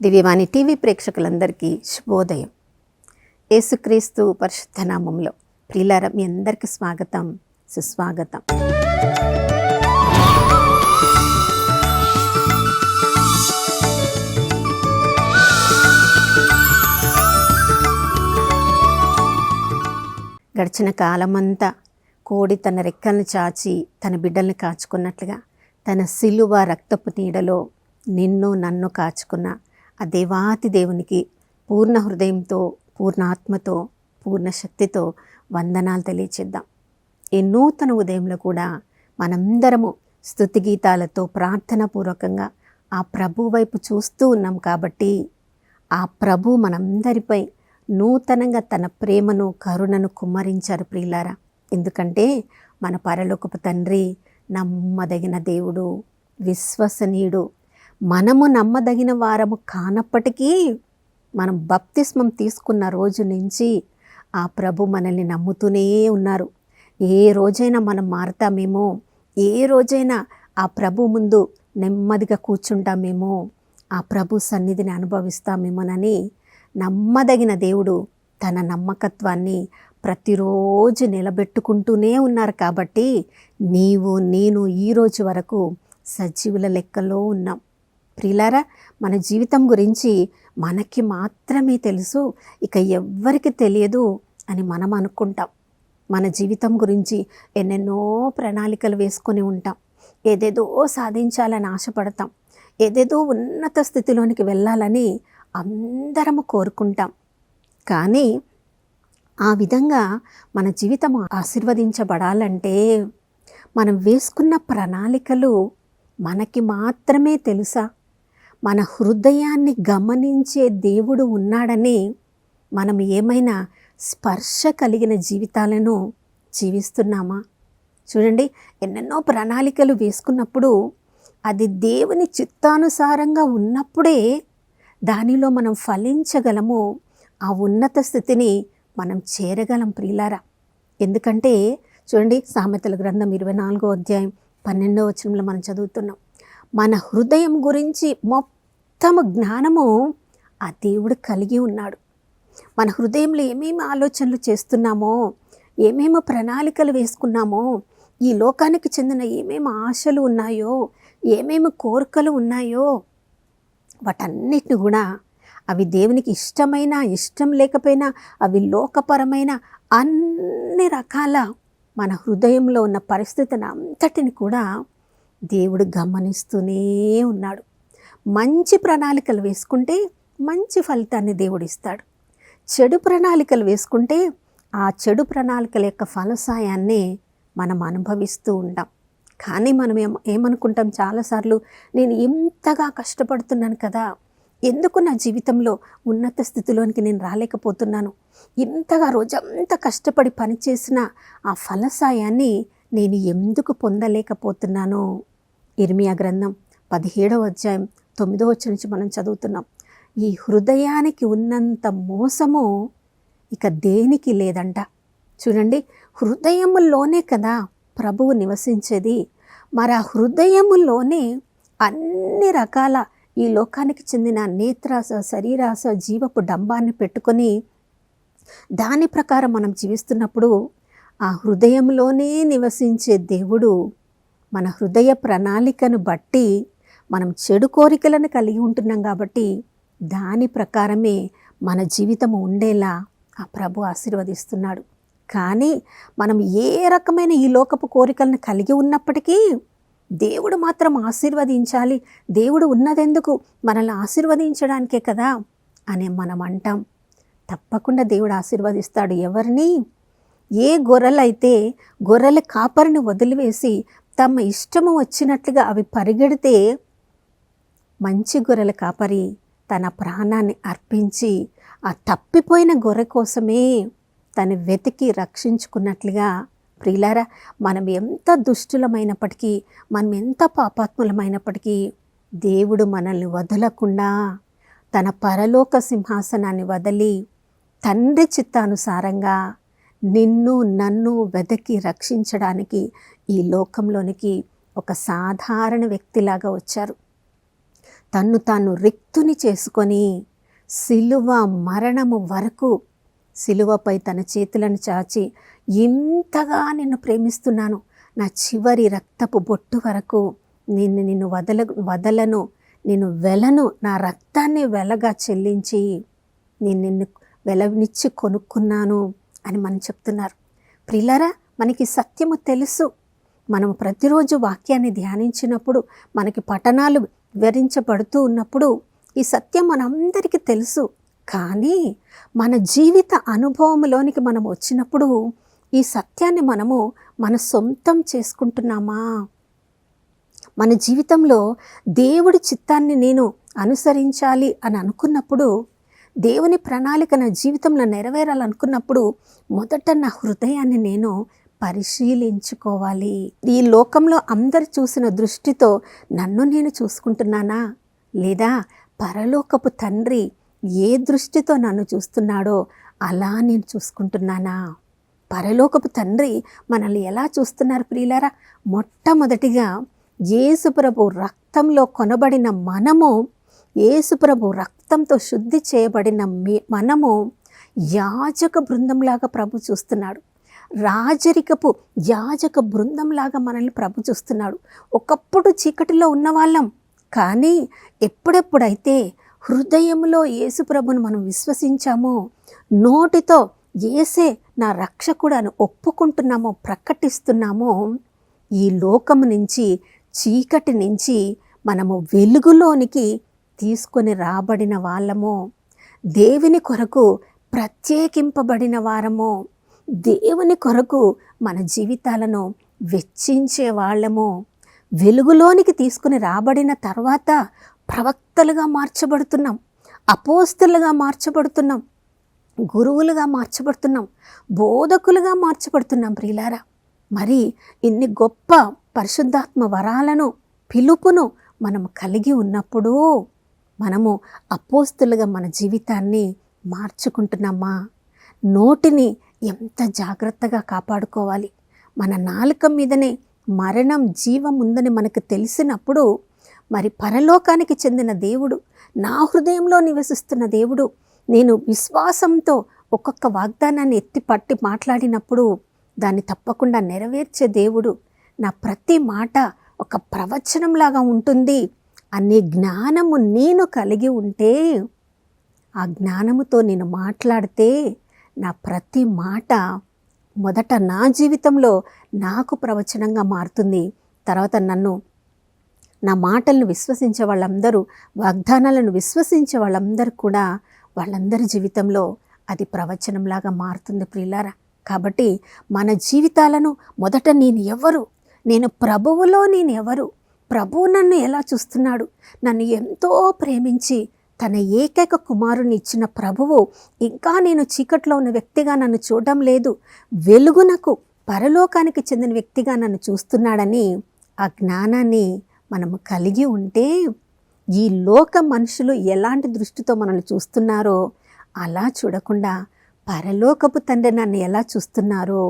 దివ్యవాణి TV ప్రేక్షకులందరికీ శుభోదయం. యేసుక్రీస్తు పరిశుద్ధ నామములో ప్రియులారా, మీ అందరికీ స్వాగతం, సుస్వాగతం. గడిచిన కాలమంతా కోడి తన రెక్కలను చాచి తన బిడ్డల్ని కాచుకున్నట్లుగా తన సిలువ రక్తపు నీడలో నిన్ను నన్ను కాచుకున్న ఆ దేవాతి దేవునికి పూర్ణ హృదయంతో, పూర్ణ ఆత్మతో, పూర్ణ శక్తితో వందనాలు తెలియచేద్దాం. ఈ నూతన ఉదయంలో కూడా మనందరము స్తుతి గీతాలతో ప్రార్థనాపూర్వకంగా ఆ ప్రభు వైపు చూస్తూ ఉన్నాం. కాబట్టి ఆ ప్రభు మనందరిపై నూతనంగా తన ప్రేమను, కరుణను కుమ్మరించారు ప్రియులారా. ఎందుకంటే మన పరలోకపు తండ్రి నమ్మదగిన దేవుడు, విశ్వసనీయుడు. మనము నమ్మదగిన వారము కానప్పటికీ మనం బప్తిస్మం తీసుకున్న రోజు నుంచి ఆ ప్రభు మనల్ని నమ్ముతూనే ఉన్నారు. ఏ రోజైనా మనం మారతామేమో, ఏ రోజైనా ఆ ప్రభు ముందు నెమ్మదిగా కూర్చుంటామేమో, ఆ ప్రభు సన్నిధిని అనుభవిస్తామేమోనని నమ్మదగిన దేవుడు తన నమ్మకత్వాన్ని ప్రతిరోజు నిలబెట్టుకుంటూనే ఉన్నారు. కాబట్టి నీవు నేను ఈ రోజు వరకు సజీవుల లెక్కలో ఉన్నాం. ప్రియులారా, మన జీవితం గురించి మనకి మాత్రమే తెలుసు, ఇక ఎవ్వరికి తెలియదు అని మనం అనుకుంటాం. మన జీవితం గురించి ఎన్నెన్నో ప్రణాళికలు వేసుకొని ఉంటాం. ఏదేదో సాధించాలని ఆశపడతాం. ఏదేదో ఉన్నత స్థితిలోనికి వెళ్ళాలని అందరము కోరుకుంటాం. కానీ ఆ విధంగా మన జీవితం ఆశీర్వదించబడాలంటే మనం వేసుకున్న ప్రణాళికలు మనకి మాత్రమే తెలుసా? మన హృదయాన్ని గమనించే దేవుడు ఉన్నాడని మనం ఏమైనా స్పర్శ కలిగిన జీవితాలను జీవిస్తున్నామా? చూడండి, ఎన్నెన్నో ప్రణాళికలు వేసుకున్నప్పుడు అది దేవుని చిత్తానుసారంగా ఉన్నప్పుడే దానిలో మనం ఫలించగలము, ఆ ఉన్నత స్థితిని మనం చేరగలం ప్రియులారా. ఎందుకంటే చూడండి, సామెతల గ్రంథం 24వ అధ్యాయం 12వ వచనంలో మనం చదువుతున్నాం, మన హృదయం గురించి మొత్తము జ్ఞానము ఆ దేవుడు కలిగి ఉన్నాడు. మన హృదయంలో ఏమేమి ఆలోచనలు చేస్తున్నామో, ఏమేమి ప్రణాళికలు వేసుకున్నామో, ఈ లోకానికి చెందిన ఏమేమి ఆశలు ఉన్నాయో, ఏమేమి కోరికలు ఉన్నాయో, వాటన్నిటిని కూడా అవి దేవునికి ఇష్టమైన, ఇష్టం లేకపోయినా, అవి లోకపరమైన అన్ని రకాల మన హృదయంలో ఉన్న పరిస్థితిని అంతటిని కూడా దేవుడు గమనిస్తూనే ఉన్నాడు. మంచి ప్రణాళికలు వేసుకుంటే మంచి ఫలితాన్ని దేవుడు ఇస్తాడు. చెడు ప్రణాళికలు వేసుకుంటే ఆ చెడు ప్రణాళికల యొక్క ఫలసాయాన్ని మనం అనుభవిస్తూ ఉంటాం. కానీ మనం ఏమనుకుంటాం చాలాసార్లు, నేను ఇంతగా కష్టపడుతున్నాను కదా, ఎందుకు నా జీవితంలో ఉన్నత స్థితిలోనికి నేను రాలేకపోతున్నాను, ఇంతగా రోజంతా కష్టపడి పనిచేసిన ఆ ఫలసాయాన్ని నేను ఎందుకు పొందలేకపోతున్నాను? ఇర్మియా గ్రంథం 17వ అధ్యాయం 9వ వచనం నుంచి మనం చదువుతున్నాం, ఈ హృదయానికి ఉన్నంత మోసము ఇక దేనికి లేదంట. చూడండి, హృదయములోనే కదా ప్రభువు నివసించేది. మరి ఆ హృదయములోనే అన్ని రకాల ఈ లోకానికి చెందిన నేత్రాస, శరీరాస, జీవపు డంబాన్ని పెట్టుకొని దాని ప్రకారం మనం జీవిస్తున్నప్పుడు ఆ హృదయంలోనే నివసించే దేవుడు మన హృదయ ప్రణాళికను బట్టి మనం చెడు కోరికలను కలిగి ఉంటున్నాం. కాబట్టి దాని ప్రకారమే మన జీవితం ఉండేలా ఆ ప్రభు ఆశీర్వదిస్తున్నాడు. కానీ మనం ఏ రకమైన ఈ లోకపు కోరికలను కలిగి ఉన్నప్పటికీ దేవుడు మాత్రం ఆశీర్వదించాలి, దేవుడు ఉన్నదెందుకు, మనల్ని ఆశీర్వదించడానికే కదా అని మనం అంటాం. తప్పకుండా దేవుడు ఆశీర్వదిస్తాడు. ఎవరిని? ఏ గొర్రెలైతే గొర్రెల కాపరిని వదిలివేసి తమ ఇష్టము వచ్చినట్లుగా అవి పరిగెడితే, మంచి గొర్రెల కాపరి తన ప్రాణాన్ని అర్పించి ఆ తప్పిపోయిన గొర్రె కోసమే తను వెతికి రక్షించుకున్నట్లుగా, ప్రియులారా, మనం ఎంత దుష్టులమైనప్పటికీ, మనం ఎంత పాపాత్ములమైనప్పటికీ దేవుడు మనల్ని వదలకుండా తన పరలోక సింహాసనాన్ని వదిలి తండ్రి చిత్తానుసారంగా నిన్ను నన్ను వెతికి రక్షించడానికి ఈ లోకంలోనికి ఒక సాధారణ వ్యక్తిలాగా వచ్చారు. తన్ను తాను రిక్తుని చేసుకొని సిలువ మరణము వరకు సిలువపై తన చేతులను చాచి, ఇంతగా నిన్ను ప్రేమిస్తున్నాను, నా చివరి రక్తపు బొట్టు వరకు నిన్ను వదలను, నేను వెలను, నా రక్తాన్ని వెలగా చెల్లించి నిన్ను వెలనిచ్చి కొనుక్కున్నాను అని మనం చెప్తున్నారు. ప్రియులారా, మనకి సత్యము తెలుసు. మనం ప్రతిరోజు వాక్యాన్ని ధ్యానించినప్పుడు, మనకి పఠనాలు వివరించబడుతూ ఉన్నప్పుడు ఈ సత్యం మనందరికీ తెలుసు. కానీ మన జీవిత అనుభవంలోనికి మనం వచ్చినప్పుడు ఈ సత్యాన్ని మనము మన సొంతం చేసుకుంటున్నామా? మన జీవితంలో దేవుడి చిత్తాన్ని నేను అనుసరించాలి అని అనుకున్నప్పుడు, దేవుని ప్రణాళిక నా జీవితంలో నెరవేరాలనుకున్నప్పుడు మొదట నా హృదయాన్ని నేను పరిశీలించుకోవాలి. ఈ లోకంలో అందరు చూసిన దృష్టితో నన్ను నేను చూసుకుంటున్నానా, లేదా పరలోకపు తండ్రి ఏ దృష్టితో నన్ను చూస్తున్నాడో అలా నేను చూసుకుంటున్నానా? పరలోకపు తండ్రి మనల్ని ఎలా చూస్తున్నారు ప్రియులారా? మొట్టమొదటిగా యేసుప్రభు రక్తంలో కొనబడిన మనము, యేసుప్రభు రక్తంతో శుద్ధి చేయబడిన మనము యాజక బృందంలాగా ప్రభు చూస్తున్నాడు. రాజరికపు యాజక బృందంలాగా మనల్ని ప్రభు చూస్తున్నాడు. ఒకప్పుడు చీకటిలో ఉన్నవాళ్ళం, కానీ ఎప్పుడెప్పుడైతే హృదయంలో యేసుప్రభును మనం విశ్వసించామో, నోటితో యేసే నా రక్షకుడు అని ఒప్పుకుంటున్నామో, ప్రకటిస్తున్నామో, ఈ లోకము నుంచి, చీకటి నుంచి మనము వెలుగులోనికి తీసుకొని రాబడిన వాళ్ళము, దేవుని కొరకు ప్రత్యేకింపబడిన వారము, దేవుని కొరకు మన జీవితాలను వెచ్చించే వాళ్ళము. వెలుగులోనికి తీసుకుని రాబడిన తర్వాత ప్రవక్తలుగా మార్చబడుతున్నాం, అపోస్తలుగా మార్చబడుతున్నాం, గురువులుగా మార్చబడుతున్నాం, బోధకులుగా మార్చబడుతున్నాం. ప్రియులారా, మరి ఇన్ని గొప్ప పరిశుద్ధాత్మ వరాలను, పిలుపును మనం కలిగి ఉన్నప్పుడు మనము అపోస్తలుగా మన జీవితాన్ని మార్చుకుంటున్నామా? నోటిని ఎంత జాగ్రత్తగా కాపాడుకోవాలి. మన నాలుక మీదనే మరణం, జీవం ఉందని మనకు తెలిసినప్పుడు, మరి పరలోకానికి చెందిన దేవుడు, నా హృదయంలో నివసిస్తున్న దేవుడు, నేను విశ్వాసంతో ఒక్కొక్క వాగ్దానాన్ని ఎత్తి పట్టి మాట్లాడినప్పుడు దాన్ని తప్పకుండా నెరవేర్చే దేవుడు, నా ప్రతి మాట ఒక ప్రవచనంలాగా ఉంటుంది అనే జ్ఞానము నేను కలిగి ఉంటే, ఆ జ్ఞానముతో నేను మాట్లాడితే నా ప్రతి మాట మొదట నా జీవితంలో నాకు ప్రవచనంగా మారుతుంది. తర్వాత నా మాటలను విశ్వసించే వాళ్ళందరూ, వాగ్దానాలను విశ్వసించే వాళ్ళందరూ కూడా, వాళ్ళందరి జీవితంలో అది ప్రవచనంలాగా మారుతుంది ప్రియులారా. కాబట్టి మన జీవితాలను మొదట నేను ప్రభువులో నేను ఎవరు, ప్రభువు నన్ను ఎలా చూస్తున్నాడు, నన్ను ఎంతో ప్రేమించి తన ఏకైక కుమారుని ఇచ్చిన ప్రభువు ఇంకా నేను చీకట్లో ఉన్న వ్యక్తిగా నన్ను చూడడం లేదు, వెలుగునకు పరలోకానికి చెందిన వ్యక్తిగా నన్ను చూస్తున్నాడని ఆ జ్ఞానాన్ని మనము కలిగి ఉంటే, ఈ లోక మనుషులు ఎలాంటి దృష్టితో మనల్ని చూస్తున్నారో అలా చూడకుండా పరలోకపు తండ్రి నన్ను ఎలా చూస్తున్నారో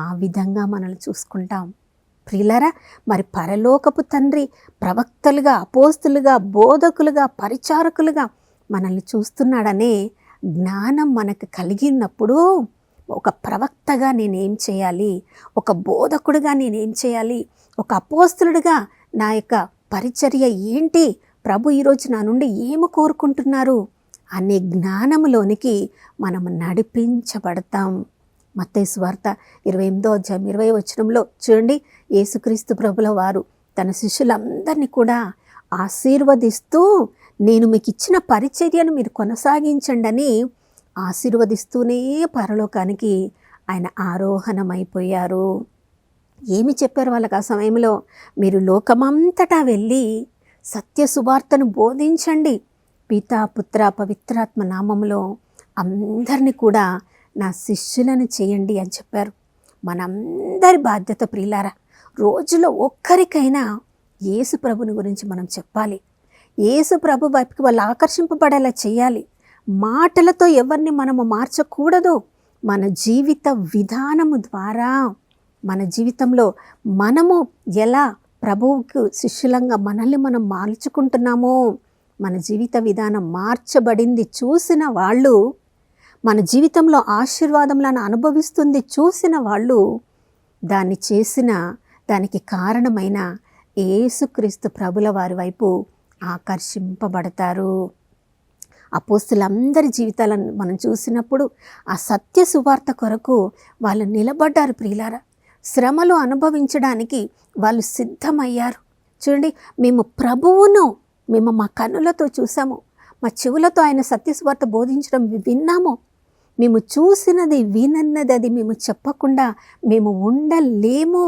ఆ విధంగా మనల్ని చూసుకుంటాం. ప్రియులారా, మరి పరలోకపు తండ్రి ప్రవక్తలుగా, అపోస్తులుగా, బోధకులుగా, పరిచారకులుగా మనల్ని చూస్తున్నాడనే జ్ఞానం మనకు కలిగినప్పుడు, ఒక ప్రవక్తగా నేనేం చేయాలి, ఒక బోధకుడిగా నేనేం చేయాలి, ఒక అపోస్తులుడిగా నా యొక్క పరిచర్య ఏంటి, ప్రభు ఈరోజు నా నుండి ఏమి కోరుకుంటున్నారు అనే జ్ఞానంలోనికి మనం నడిపించబడతాం. మత్తయి సువార్త 28:20 చూడండి, యేసుక్రీస్తు ప్రభుల వారు తన శిష్యులందరినీ కూడా ఆశీర్వదిస్తూ, నేను మీకు ఇచ్చిన పరిచర్యను మీరు కొనసాగించండి అని ఆశీర్వదిస్తూనే పరలోకానికి ఆయన ఆరోహణమైపోయారు. ఏమి చెప్పారు వాళ్ళకి ఆ సమయంలో? మీరు లోకమంతటా వెళ్ళి సత్య సువార్తను బోధించండి, పితా, పుత్ర, పవిత్రాత్మ నామములో అందరినీ కూడా నా శిష్యులను చేయండి అని చెప్పారు. మనందరి బాధ్యత ప్రియులారా, రోజులో ఒక్కరికైనా యేసు ప్రభుని గురించి మనం చెప్పాలి. యేసు ప్రభు వైపుకి వాళ్ళు ఆకర్షింపబడేలా చేయాలి. మాటలతో ఎవరిని మనము మార్చకూడదు. మన జీవిత విధానము ద్వారా, మన జీవితంలో మనము ఎలా ప్రభువుకు శిష్యులంగా మనల్ని మనం మార్చుకుంటున్నామో మన జీవిత విధానం మార్చబడింది చూసిన వాళ్ళు, మన జీవితంలో ఆశీర్వాదములను అనుభవిస్తుంది చూసిన వాళ్ళు, దాన్ని చేసిన దానికి కారణమైన యేసుక్రీస్తు ప్రభుల వారి వైపు ఆకర్షింపబడతారు. అపోస్తులందరి జీవితాలను మనం చూసినప్పుడు ఆ సత్య సువార్త కొరకు వాళ్ళు నిలబడ్డారు. ప్రియులారా, శ్రమలు అనుభవించడానికి వాళ్ళు సిద్ధమయ్యారు. చూడండి, మేము మా కన్నులతో చూసాము, మా చెవులతో ఆయన సత్య సువార్త బోధించడం విన్నాము. మేము చూసినది వినన్నది అది మేము చెప్పకుండా మేము ఉండలేము.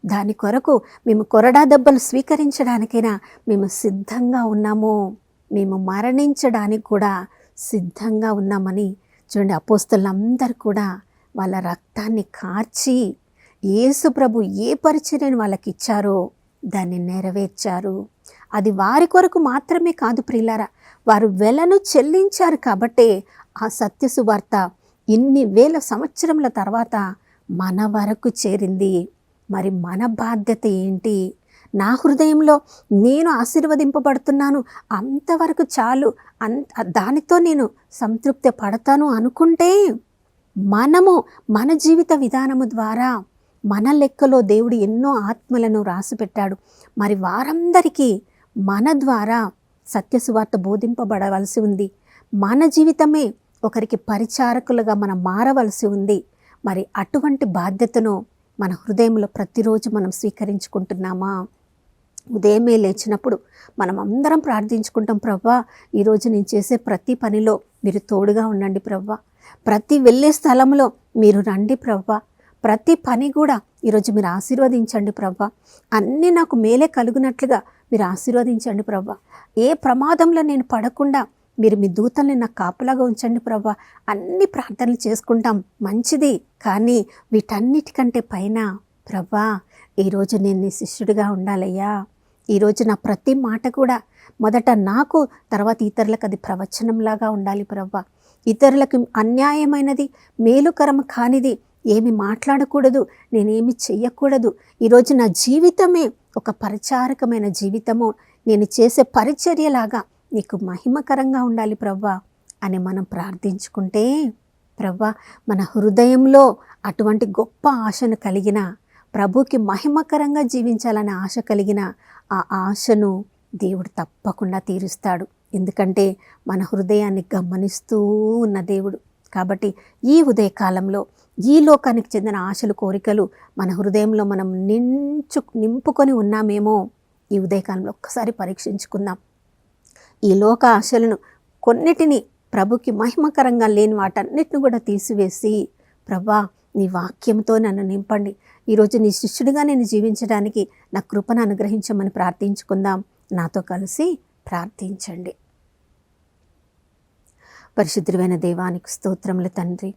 దాని కొరకు మేము కొరడా దెబ్బలు స్వీకరించడానికైనా మేము సిద్ధంగా ఉన్నాము. మేము మరణించడానికి కూడా సిద్ధంగా ఉన్నామని చూడండి, అపోస్తలులందరూ కూడా వాళ్ళ రక్తాన్ని కార్చి యేసు ప్రభు ఏ పరిచర్యను వాళ్ళకి ఇచ్చారో దాన్ని నెరవేర్చారు. అది వారి కొరకు మాత్రమే కాదు ప్రియులారా, వారు వెలను చెల్లించారు కాబట్టే ఆ సత్య సువార్త ఇన్ని వేల సంవత్సరముల తర్వాత మన వరకు చేరింది. మరి మన బాధ్యత ఏంటి? నా హృదయంలో నేను ఆశీర్వదింపబడుతున్నాను, అంతవరకు చాలు, దానితో నేను సంతృప్తి పడతాను అనుకుంటే మనము మన జీవిత విధానము ద్వారా మన లెక్కలో దేవుడు ఎన్నో ఆత్మలను రాసిపెట్టాడు. మరి వారందరికీ మన ద్వారా సత్యసువార్త బోధింపబడవలసి ఉంది. మన జీవితమే ఒకరికి పరిచారకులుగా మనం మారవలసి ఉంది. మరి అటువంటి బాధ్యతను మన హృదయంలో ప్రతిరోజు మనం స్వీకరించుకుంటున్నామా? ఉదయమే లేచినప్పుడు మనం అందరం ప్రార్థించుకుంటాం, ప్రభువా ఈరోజు నేను చేసే ప్రతి పనిలో మీరు తోడుగా ఉండండి ప్రభువా, ప్రతి వెళ్ళే స్థలంలో మీరు రండి ప్రభువా, ప్రతి పని కూడా ఈరోజు మీరు ఆశీర్వదించండి ప్రభువా, అన్నీ నాకు మేలే కలుగునట్లుగా మీరు ఆశీర్వదించండి ప్రభువా, ఏ ప్రమాదంలో నేను పడకుండా మీరు మీ దూతల్ని నాకు కాపులాగా ఉంచండి ప్రభువా. అన్ని ప్రార్థనలు చేసుకుంటాం, మంచిది. కానీ వీటన్నిటికంటే పైన ప్రభువా ఈరోజు నేను నీ శిష్యుడిగా ఉండాలయ్యా. ఈరోజు నా ప్రతి మాట కూడా మొదట నాకు, తర్వాత ఇతరులకు అది ప్రవచనంలాగా ఉండాలి ప్రభువా. ఇతరులకు అన్యాయమైనది, మేలుకరం కానిది ఏమి మాట్లాడకూడదు, నేనేమి చెయ్యకూడదు. ఈరోజు నా జీవితమే ఒక పరిచారకమైన జీవితము, నేను చేసే పరిచర్యలాగా నీకు మహిమకరంగా ఉండాలి ప్రభువా అని మనం ప్రార్థించుకుంటే, ప్రభువా మన హృదయంలో అటువంటి గొప్ప ఆశను కలిగిన, ప్రభుకి మహిమకరంగా జీవించాలనే ఆశ కలిగిన ఆ ఆశను దేవుడు తప్పకుండా తీరుస్తాడు. ఎందుకంటే మన హృదయాన్ని గమనిస్తూ ఉన్న దేవుడు. కాబట్టి ఈ ఉదయకాలంలో ఈ లోకానికి చెందిన ఆశలు, కోరికలు మన హృదయంలో మనం నింపుకొని ఉన్నామేమో ఈ ఉదయకాలంలో ఒక్కసారి పరీక్షించుకుందాం. ఈ లోక ఆశలను కొన్నిటిని, ప్రభుకి మహిమకరంగా లేని వాటన్నిటిని కూడా తీసివేసి, ప్రభా నీ వాక్యంతో నన్ను నింపండి, ఈరోజు నీ శిష్యుడిగా నేను జీవించడానికి నా కృపను అనుగ్రహించమని ప్రార్థించుకుందాం. నాతో కలిసి ప్రార్థించండి. పరిశుద్ధుడైన దేవానికి స్తోత్రములు తండ్రి.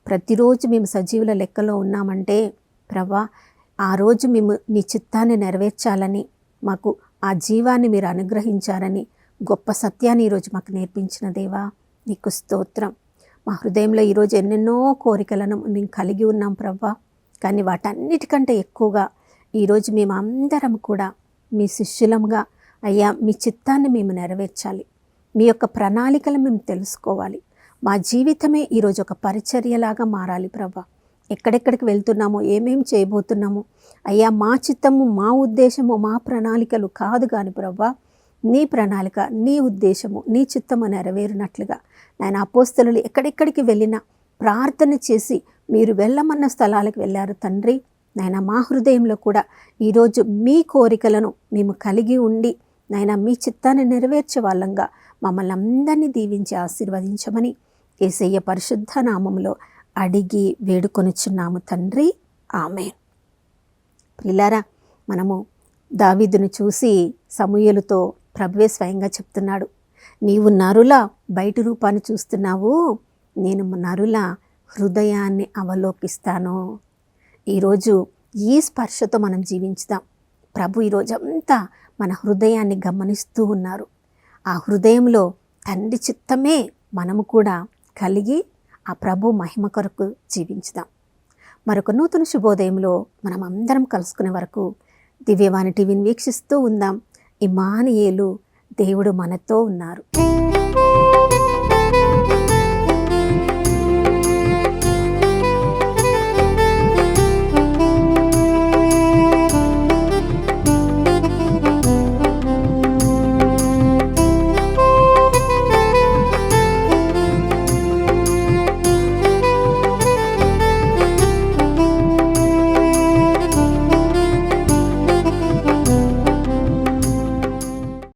ప్రతిరోజు మేము సజీవుల లెక్కలో ఉన్నామంటే ప్రభా, ఆ రోజు మేము నీ చిత్తాన్ని నెరవేర్చాలని, మాకు ఆ జీవాన్ని మీరు అనుగ్రహించారని గొప్ప సత్యాన్ని ఈరోజు మాకు నేర్పించిన దేవా నీకు స్తోత్రం. మా హృదయంలో ఈరోజు ఎన్నెన్నో కోరికలను మేము కలిగి ఉన్నాం ప్రభా. కానీ వాటన్నిటికంటే ఎక్కువగా ఈరోజు మేము అందరం కూడా మీ శిష్యులంగా అయ్యా మీ చిత్తాన్ని మేము నెరవేర్చాలి, మీ యొక్క ప్రణాళికలు మేము తెలుసుకోవాలి. మా జీవితమే ఈరోజు ఒక పరిచర్యలాగా మారాలి ప్రభా. ఎక్కడెక్కడికి వెళ్తున్నామో, ఏమేం చేయబోతున్నామో అయ్యా, మా చిత్తము, మా ఉద్దేశము, మా ప్రణాళికలు కాదు కానీ ప్రభా, నీ ప్రణాళిక, నీ ఉద్దేశము, నీ చిత్తము నెరవేరినట్లుగా నాయన అపోస్తలులు ఎక్కడెక్కడికి వెళ్ళినా ప్రార్థన చేసి మీరు వెళ్ళమన్న స్థలాలకు వెళ్ళారు తండ్రి. నాయన మా హృదయంలో కూడా ఈరోజు మీ కోరికలను మేము కలిగి ఉండి నాయన మీ చిత్తాన్ని నెరవేర్చే వాళ్ళంగా మమ్మల్ని అందరినీ దీవించి ఆశీర్వదించమని యేసయ్య పరిశుద్ధ నామములో అడిగి వేడుకొనుచున్నాము తండ్రి, ఆమేన్. ప్రియులారా, మనము దావీదును చూసి సమూయేలుతో ప్రభువే స్వయంగా చెప్తున్నాడు, నీవు నరుల బయటి రూపాన్ని చూస్తున్నావు, నేను నరుల హృదయాన్ని అవలోకిస్తాను. ఈరోజు ఈ స్పర్శతో మనం జీవించుదాం. ప్రభు ఈరోజంతా మన హృదయాన్ని గమనిస్తూ ఉన్నారు. ఆ హృదయంలో తండ్రి చిత్తమే మనము కూడా కలిగి ఆ ప్రభు మహిమ కొరకు జీవించుదాం. మరొక నూతన శుభోదయంలో మనం అందరం కలుసుకునే వరకు దివ్యవాణి టీవీని వీక్షిస్తూ ఉందాం. ఇమ్మానుయేలు దేవుడు మనతో ఉన్నారు.